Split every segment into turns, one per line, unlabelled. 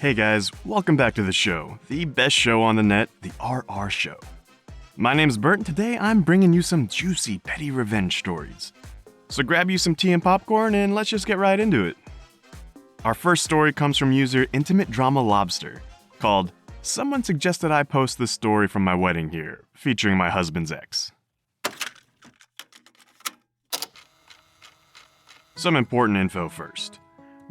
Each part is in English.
Hey guys, welcome back to the show, the best show on the net, the RR Show. My name's Bert, and today I'm bringing you some juicy petty revenge stories. So grab you some tea and popcorn and let's just get right into it. Our first story comes from user Intimate Drama Lobster, called Someone Suggested I Post This Story from My Wedding Here, featuring my husband's ex. Some important info first.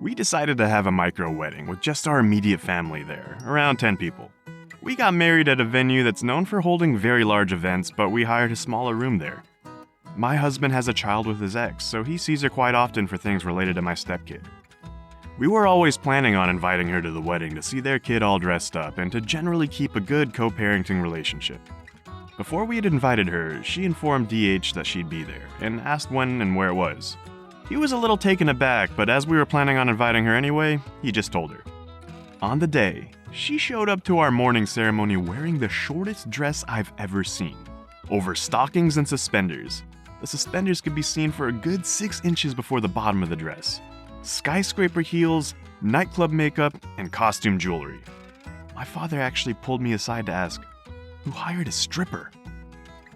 We decided to have a micro wedding with just our immediate family there, around 10 people. We got married at a venue that's known for holding very large events, but we hired a smaller room there. My husband has a child with his ex, so he sees her quite often for things related to my stepkid. We were always planning on inviting her to the wedding to see their kid all dressed up and to generally keep a good co-parenting relationship. Before we had invited her, she informed DH that she'd be there and asked when and where it was. He was a little taken aback, but as we were planning on inviting her anyway, he just told her. On the day, she showed up to our morning ceremony wearing the shortest dress I've ever seen, over stockings and suspenders. The suspenders could be seen for a good 6 inches before the bottom of the dress. Skyscraper heels, nightclub makeup, and costume jewelry. My father actually pulled me aside to ask, who hired a stripper?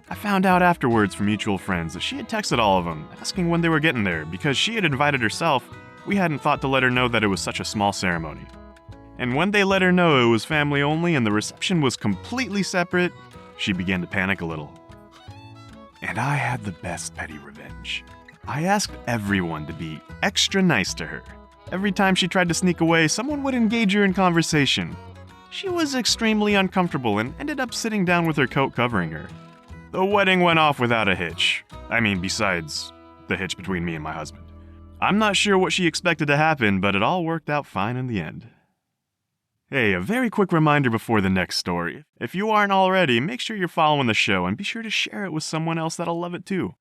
I found out afterwards from mutual friends that she had texted all of them, asking when they were getting there. Because she had invited herself, we hadn't thought to let her know that it was such a small ceremony. And when they let her know it was family only and the reception was completely separate, she began to panic a little. And I had the best petty revenge. I asked everyone to be extra nice to her. Every time she tried to sneak away, someone would engage her in conversation. She was extremely uncomfortable and ended up sitting down with her coat covering her. The wedding went off without a hitch. I mean, besides the hitch between me and my husband. I'm not sure what she expected to happen, but it all worked out fine in the end. Hey, a very quick reminder before the next story. If you aren't already, make sure you're following the show and be sure to share it with someone else that'll love it too.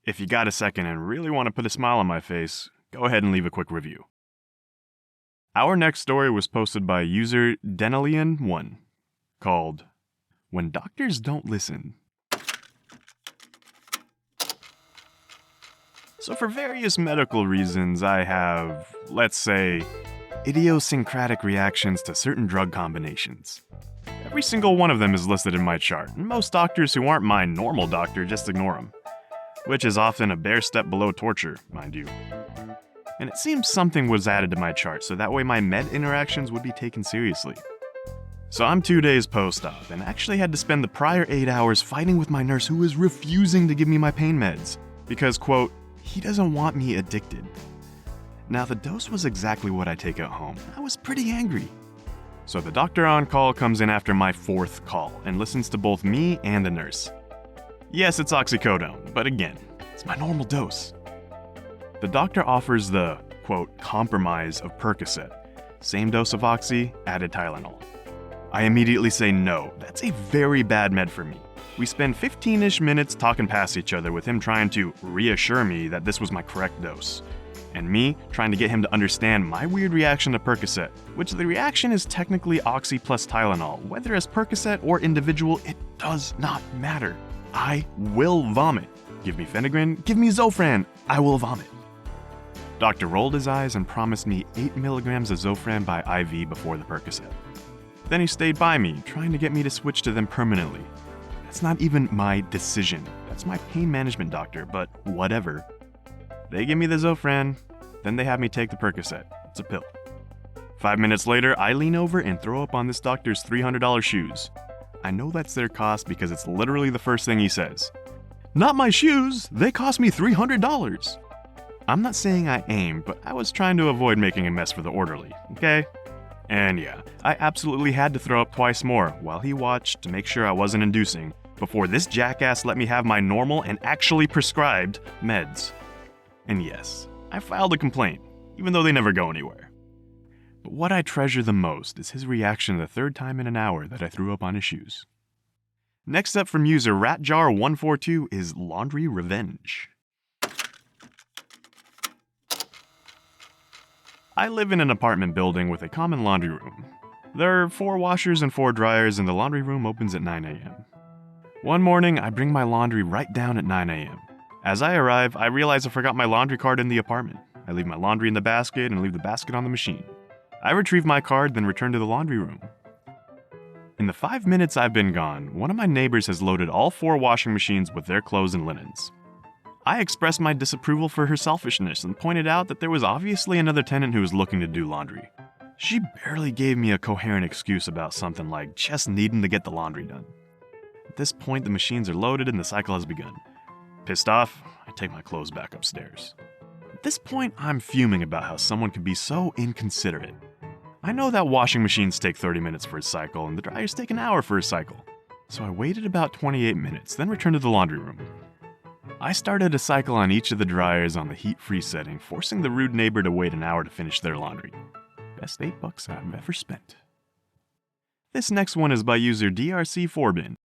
If you got a second and really want to put a smile on my face, go ahead and leave a quick review. Our next story was posted by user Denalian1, called When Doctors Don't Listen. So for various medical reasons, I have, let's say, idiosyncratic reactions to certain drug combinations. Every single one of them is listed in my chart, and most doctors who aren't my normal doctor just ignore them. Which is often a bare step below torture, mind you. And it seems something was added to my chart, so that way my med interactions would be taken seriously. So I'm 2 days post-op, and actually had to spend the prior 8 hours fighting with my nurse who was refusing to give me my pain meds, because, quote, he doesn't want me addicted. Now the dose was exactly what I take at home. I was pretty angry. So the doctor on call comes in after my 4th call, and listens to both me and the nurse. Yes, it's oxycodone, but again, it's my normal dose. The doctor offers the, quote, compromise of Percocet. Same dose of oxy, added Tylenol. I immediately say no, that's a very bad med for me. We spend 15-ish minutes talking past each other with him trying to reassure me that this was my correct dose. And me trying to get him to understand my weird reaction to Percocet, which the reaction is technically oxy plus Tylenol. Whether as Percocet or individual, it does not matter. I will vomit. Give me Phenergan, give me Zofran, I will vomit. Doctor rolled his eyes and promised me 8 milligrams of Zofran by IV before the Percocet. Then he stayed by me, trying to get me to switch to them permanently. That's not even my decision. That's my pain management doctor, but whatever. They give me the Zofran, then they have me take the Percocet. It's a pill. 5 minutes later, I lean over and throw up on this doctor's $300 shoes. I know that's their cost because it's literally the first thing he says. Not my shoes, they cost me $300. I'm not saying I aimed, but I was trying to avoid making a mess for the orderly, okay? And yeah, I absolutely had to throw up twice more while he watched to make sure I wasn't inducing before this jackass let me have my normal and actually prescribed meds. And yes, I filed a complaint, even though they never go anywhere. But what I treasure the most is his reaction the 3rd time in an hour that I threw up on his shoes. Next up from user Ratjar142 is Laundry Revenge. I live in an apartment building with a common laundry room. There are 4 washers and 4 dryers, and the laundry room opens at 9 a.m. One morning, I bring my laundry right down at 9 a.m. As I arrive, I realize I forgot my laundry cart in the apartment. I leave my laundry in the basket and leave the basket on the machine. I retrieved my card, then returned to the laundry room. In the 5 minutes I've been gone, one of my neighbors has loaded all 4 washing machines with their clothes and linens. I expressed my disapproval for her selfishness and pointed out that there was obviously another tenant who was looking to do laundry. She barely gave me a coherent excuse about something like just needing to get the laundry done. At this point, the machines are loaded and the cycle has begun. Pissed off, I take my clothes back upstairs. At this point, I'm fuming about how someone could be so inconsiderate. I know that washing machines take 30 minutes for a cycle and the dryers take an hour for a cycle. So I waited about 28 minutes, then returned to the laundry room. I started a cycle on each of the dryers on the heat-free setting, forcing the rude neighbor to wait an hour to finish their laundry. Best $8 I've ever spent. This next one is by user DRC4bin.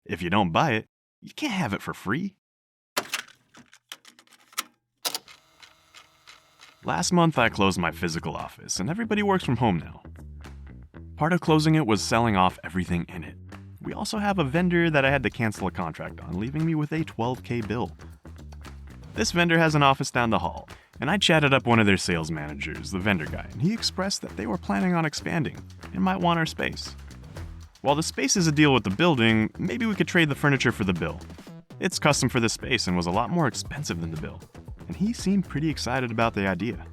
If you don't buy it, you can't have it for free. Last month I closed my physical office, and everybody works from home now. Part of closing it was selling off everything in it. We also have a vendor that I had to cancel a contract on, leaving me with a $12K bill. This vendor has an office down the hall, and I chatted up one of their sales managers, the vendor guy, and he expressed that they were planning on expanding and might want our space. While the space is a deal with the building, maybe we could trade the furniture for the bill. It's custom for the space and was a lot more expensive than the bill, and he seemed pretty excited about the idea.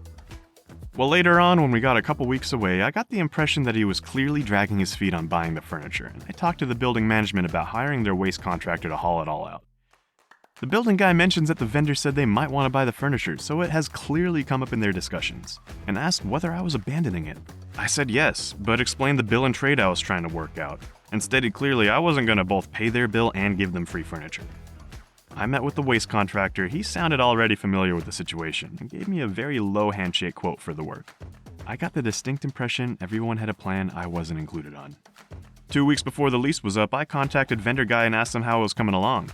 Well, later on, when we got a couple weeks away, I got the impression that he was clearly dragging his feet on buying the furniture, and I talked to the building management about hiring their waste contractor to haul it all out. The building guy mentions that the vendor said they might want to buy the furniture, so it has clearly come up in their discussions, and asked whether I was abandoning it. I said yes, but explained the bill and trade I was trying to work out, and stated clearly I wasn't going to both pay their bill and give them free furniture. I met with the waste contractor. He sounded already familiar with the situation and gave me a very low handshake quote for the work. I got the distinct impression everyone had a plan I wasn't included on. 2 weeks before the lease was up, I contacted vendor guy and asked him how it was coming along.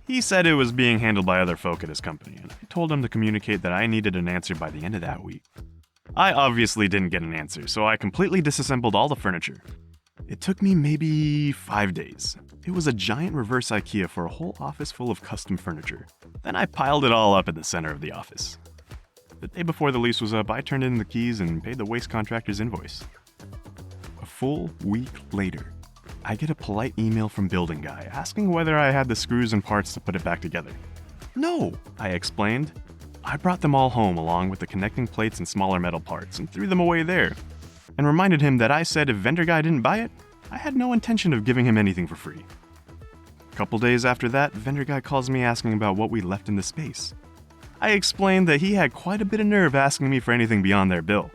He said it was being handled by other folk at his company, and I told him to communicate that I needed an answer by the end of that week. I obviously didn't get an answer, so I completely disassembled all the furniture. It took me maybe 5 days. It was a giant reverse IKEA for a whole office full of custom furniture. Then I piled it all up in the center of the office. The day before the lease was up, I turned in the keys and paid the waste contractor's invoice. A full week later, I get a polite email from building guy asking whether I had the screws and parts to put it back together. No, I explained. I brought them all home along with the connecting plates and smaller metal parts and threw them away there, and reminded him that I said if vendor guy didn't buy it, I had no intention of giving him anything for free. A couple days after that, vendor guy calls me asking about what we left in the space. I explained that he had quite a bit of nerve asking me for anything beyond their bill.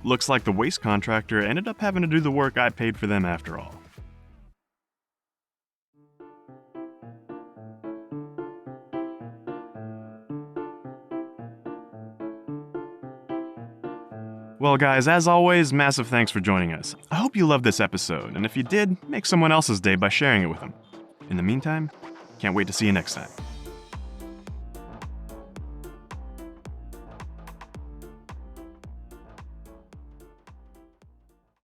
Looks like the waste contractor ended up having to do the work I paid for them after all. Well guys, as always, massive thanks for joining us. I hope you loved this episode, and if you did, make someone else's day by sharing it with them. In the meantime, can't wait to see you next time.